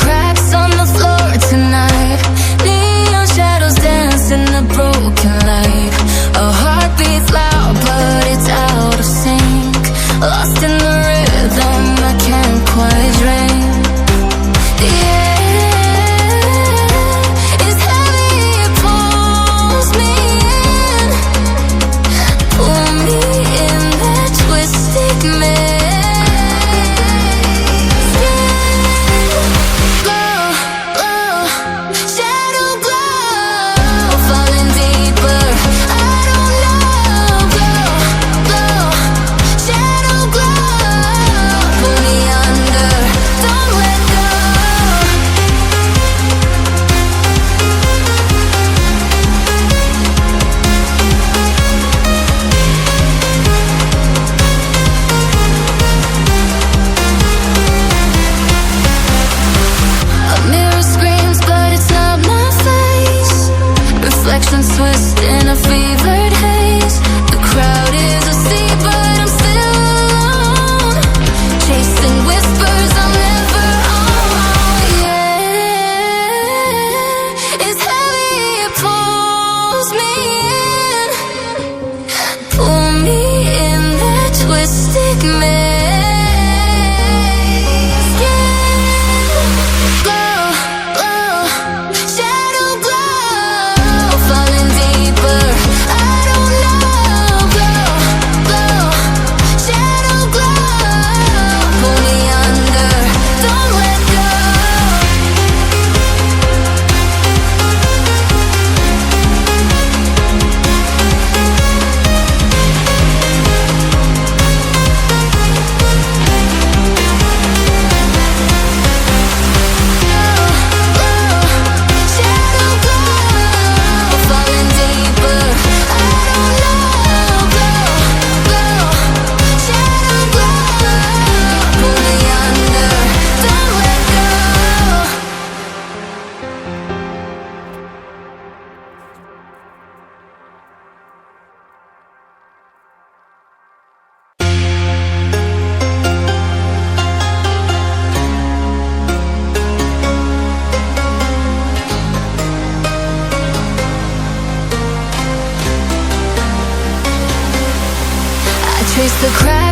cracks on the floor tonight. Neon shadows dance in the broken light. A heart beats loud but it's out of sync. Lost in the rhythm, I can't quite drink. The air is heavy, it pulls me in. Pull me in that twisted maze. Reflections twist in a fevered haze. The crowd is asleep, but I'm still alone, chasing whispers I'm never on. Yeah, it's heavy, it pulls me in. Pull me in that twisted maze. Yeah, glow, glow, shadow glow. Falling deeper, I don't know. Glow, glow, shadow glow. Pull me under, don't let go. Shadow glow, falling deeper, I don't know. Glow, glow, shadow glow. Pull me under, don't let go. I trace the cracks